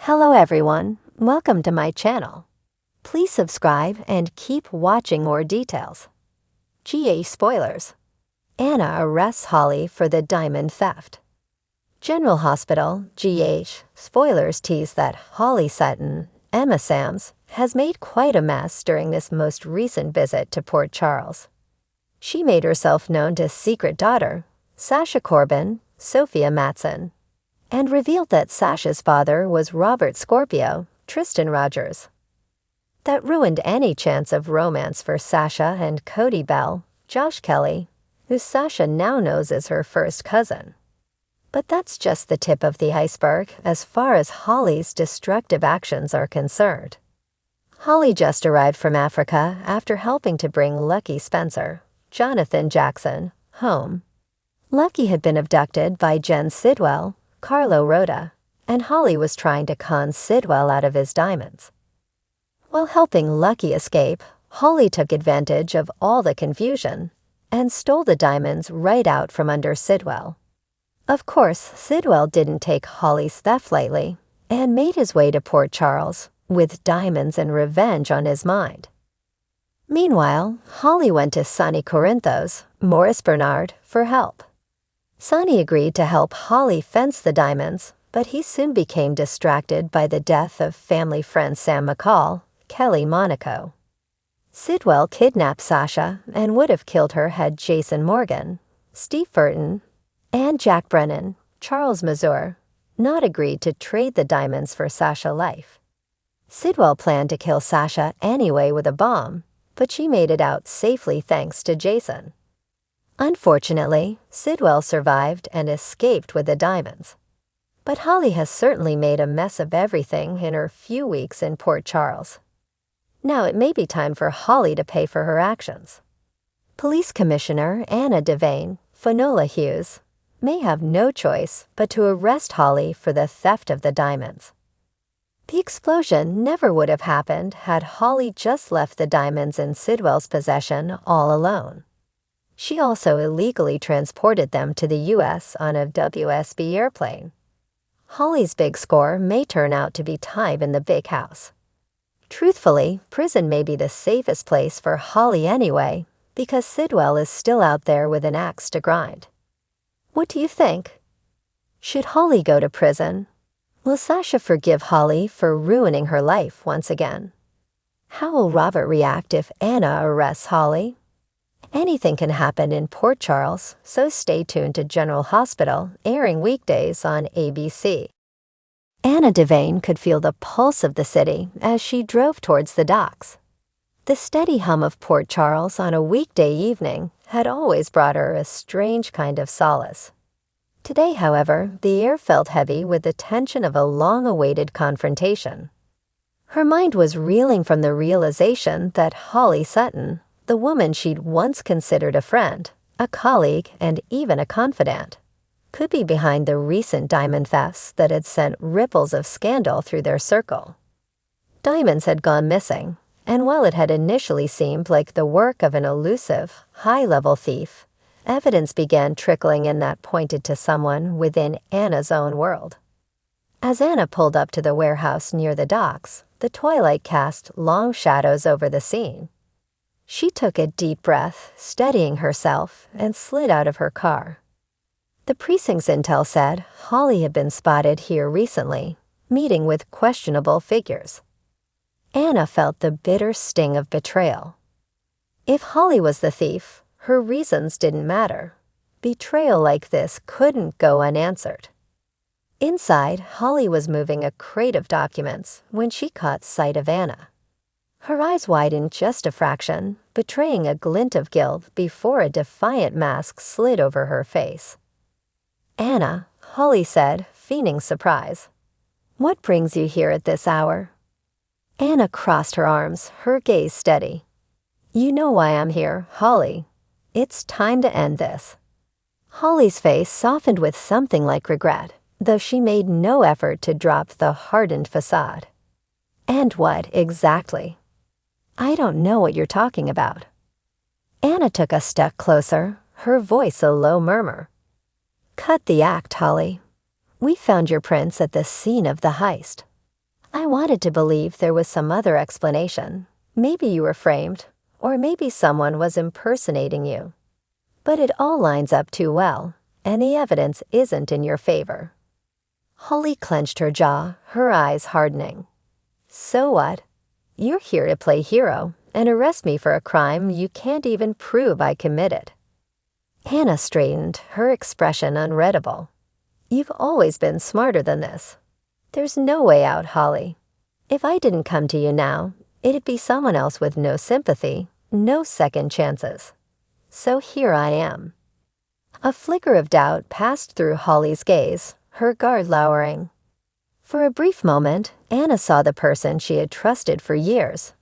Hello everyone, welcome to my channel. Please subscribe and keep watching more details. GH spoilers. Anna arrests Holly for the diamond theft. General Hospital, GH, spoilers tease that Holly Sutton, Emma Sams, has made quite a mess during this most recent visit to Port Charles. She made herself known to secret daughter, Sasha Corbin, Sophia Matson, and revealed that Sasha's father was Robert Scorpio, Tristan Rogers. That ruined any chance of romance for Sasha and Cody Bell, Josh Kelly, who Sasha now knows as her first cousin. But that's just the tip of the iceberg as far as Holly's destructive actions are concerned. Holly just arrived from Africa after helping to bring Lucky Spencer, Jonathan Jackson, home. Lucky had been abducted by Jen Sidwell, Carlo Rhoda, and Holly was trying to con Sidwell out of his diamonds. While helping Lucky escape, Holly took advantage of all the confusion and stole the diamonds right out from under Sidwell. Of course, Sidwell didn't take Holly's theft lightly and made his way to Port Charles with diamonds and revenge on his mind. Meanwhile, Holly went to Sonny Corinthos, Maurice Bernard, for help. Sonny agreed to help Holly fence the diamonds, but he soon became distracted by the death of family friend Sam McCall, Kelly Monaco. Sidwell kidnapped Sasha and would have killed her had Jason Morgan, Steve Burton, and Jack Brennan, Charles Mazur, not agreed to trade the diamonds for Sasha's life. Sidwell planned to kill Sasha anyway with a bomb, but she made it out safely thanks to Jason. Unfortunately, Sidwell survived and escaped with the diamonds. But Holly has certainly made a mess of everything in her few weeks in Port Charles. Now it may be time for Holly to pay for her actions. Police Commissioner Anna Devane, Finola Hughes, may have no choice but to arrest Holly for the theft of the diamonds. The explosion never would have happened had Holly just left the diamonds in Sidwell's possession all alone. She also illegally transported them to the U.S. on a WSB airplane. Holly's big score may turn out to be time in the big house. Truthfully, prison may be the safest place for Holly anyway, because Sidwell is still out there with an axe to grind. What do you think? Should Holly go to prison? Will Sasha forgive Holly for ruining her life once again? How will Robert react if Anna arrests Holly? Anything can happen in Port Charles, so stay tuned to General Hospital, airing weekdays on ABC. Anna Devane could feel the pulse of the city as she drove towards the docks. The steady hum of Port Charles on a weekday evening had always brought her a strange kind of solace. Today, however, the air felt heavy with the tension of a long-awaited confrontation. Her mind was reeling from the realization that Holly Sutton, the woman she'd once considered a friend, a colleague, and even a confidant, could be behind the recent diamond thefts that had sent ripples of scandal through their circle. Diamonds had gone missing, and while it had initially seemed like the work of an elusive, high-level thief, evidence began trickling in that pointed to someone within Anna's own world. As Anna pulled up to the warehouse near the docks, the twilight cast long shadows over the scene. She took a deep breath, steadying herself, and slid out of her car. The precinct's intel said Holly had been spotted here recently, meeting with questionable figures. Anna felt the bitter sting of betrayal. If Holly was the thief, her reasons didn't matter. Betrayal like this couldn't go unanswered. Inside, Holly was moving a crate of documents when she caught sight of Anna. Her eyes widened just a fraction, betraying a glint of guilt before a defiant mask slid over her face. "Anna," Holly said, feigning surprise. "What brings you here at this hour?" Anna crossed her arms, her gaze steady. "You know why I'm here, Holly. It's time to end this." Holly's face softened with something like regret, though she made no effort to drop the hardened facade. "And what, exactly?" "I don't know what you're talking about." Anna took a step closer, her voice a low murmur. "Cut the act, Holly. We found your prints at the scene of the heist. I wanted to believe there was some other explanation. Maybe you were framed, or maybe someone was impersonating you. But it all lines up too well, and the evidence isn't in your favor. Holly clenched her jaw, her eyes hardening. So what? You're here to play hero and arrest me for a crime you can't even prove I committed. Anna straightened, her expression unreadable. You've always been smarter than this. There's no way out, Holly. If I didn't come to you now, it'd be someone else with no sympathy, no second chances. So here I am. A flicker of doubt passed through Holly's gaze, her guard lowering. For a brief moment, Anna saw the person she had trusted for years,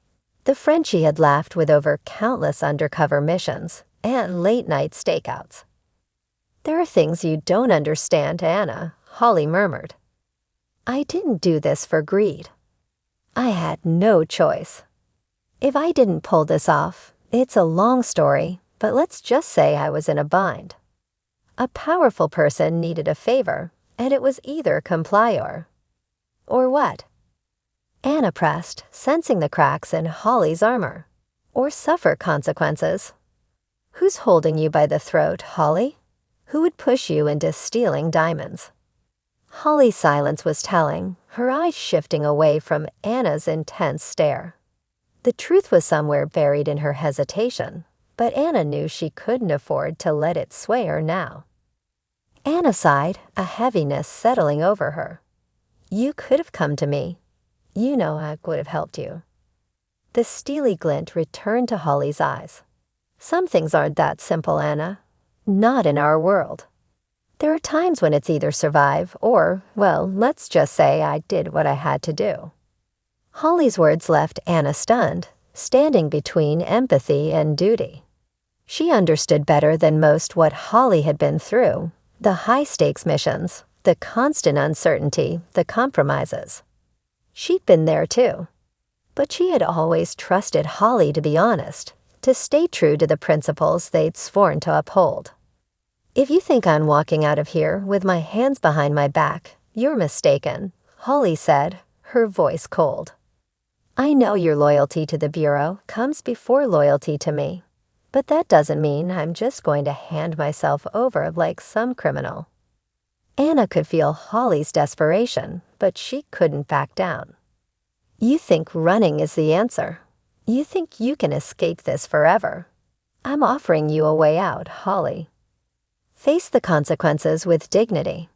the friend she had laughed with over countless undercover missions and late-night stakeouts. There are things you don't understand, Anna, Holly murmured. I didn't do this for greed. I had no choice. If I didn't pull this off, it's a long story, but let's just say I was in a bind. A powerful person needed a favor, and it was either comply or what? Anna pressed, sensing the cracks in Holly's armor. Or suffer consequences. Who's holding you by the throat, Holly? Who would push you into stealing diamonds? Holly's silence was telling, her eyes shifting away from Anna's intense stare. The truth was somewhere buried in her hesitation, but Anna knew she couldn't afford to let it sway her now. Anna sighed, a heaviness settling over her. You could have come to me. You know I would have helped you. The steely glint returned to Holly's eyes. Some things aren't that simple, Anna. Not in our world. There are times when it's either survive or, well, let's just say I did what I had to do. Holly's words left Anna stunned, standing between empathy and duty. She understood better than most what Holly had been through, the high-stakes missions, the constant uncertainty, the compromises. She'd been there too. But she had always trusted Holly to be honest, to stay true to the principles they'd sworn to uphold. If you think I'm walking out of here with my hands behind my back, you're mistaken, Holly said, her voice cold. I know your loyalty to the Bureau comes before loyalty to me, but that doesn't mean I'm just going to hand myself over like some criminal. Anna could feel Holly's desperation, but she couldn't back down. You think running is the answer. You think you can escape this forever. I'm offering you a way out, Holly. Face the consequences with dignity.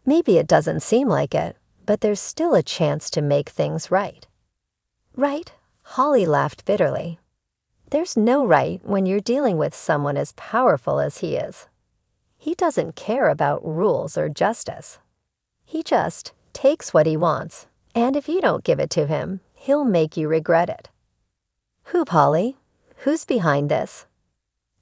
Maybe it doesn't seem like it, but there's still a chance to make things right. Right? Holly laughed bitterly. There's no right when you're dealing with someone as powerful as he is. He doesn't care about rules or justice. He just takes what he wants, and if you don't give it to him, he'll make you regret it. Who, Holly? Who's behind this?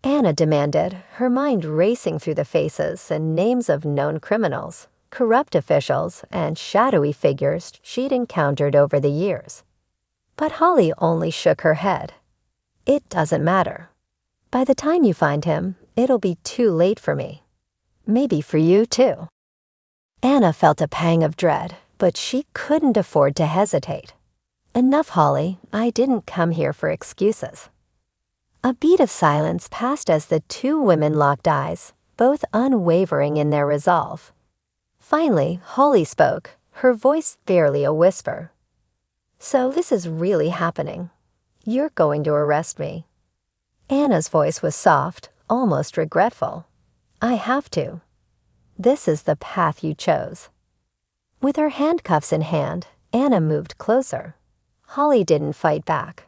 Anna demanded, her mind racing through the faces and names of known criminals, corrupt officials, and shadowy figures she'd encountered over the years. But Holly only shook her head. It doesn't matter. By the time you find him, it'll be too late for me. Maybe for you, too. Anna felt a pang of dread, but she couldn't afford to hesitate. Enough, Holly. I didn't come here for excuses. A beat of silence passed as the two women locked eyes, both unwavering in their resolve. Finally, Holly spoke, her voice barely a whisper. So this is really happening. You're going to arrest me. Anna's voice was soft, almost regretful. I have to. This is the path you chose. With her handcuffs in hand, Anna moved closer. Holly didn't fight back.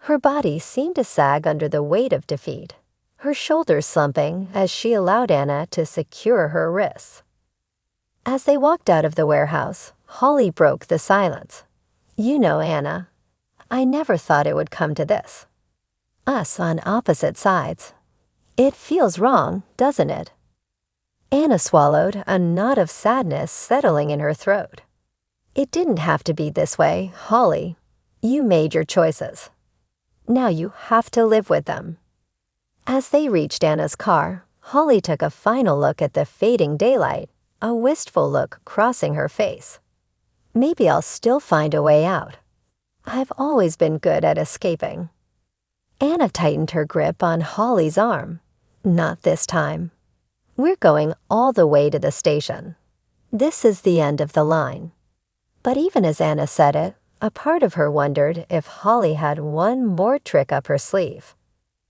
Her body seemed to sag under the weight of defeat, her shoulders slumping as she allowed Anna to secure her wrists. As they walked out of the warehouse, Holly broke the silence. You know, Anna, I never thought it would come to this. Us on opposite sides. It feels wrong, doesn't it? Anna swallowed, a knot of sadness settling in her throat. It didn't have to be this way, Holly. You made your choices. Now you have to live with them. As they reached Anna's car, Holly took a final look at the fading daylight, a wistful look crossing her face. Maybe I'll still find a way out. I've always been good at escaping. Anna tightened her grip on Holly's arm. Not this time. We're going all the way to the station. This is the end of the line. But even as Anna said it, a part of her wondered if Holly had one more trick up her sleeve.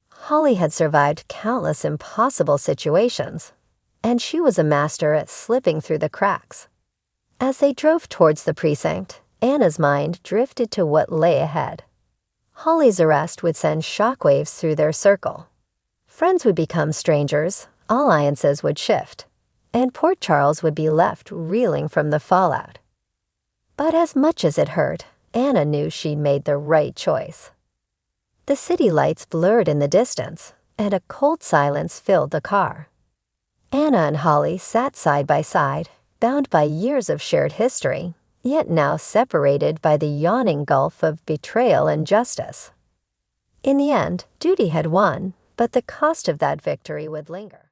Holly had survived countless impossible situations, and she was a master at slipping through the cracks. As they drove towards the precinct, Anna's mind drifted to what lay ahead. Holly's arrest would send shockwaves through their circle. Friends would become strangers, alliances would shift, and Port Charles would be left reeling from the fallout. But as much as it hurt, Anna knew she'd made the right choice. The city lights blurred in the distance, and a cold silence filled the car. Anna and Holly sat side by side, bound by years of shared history, yet now separated by the yawning gulf of betrayal and justice. In the end, duty had won, but the cost of that victory would linger.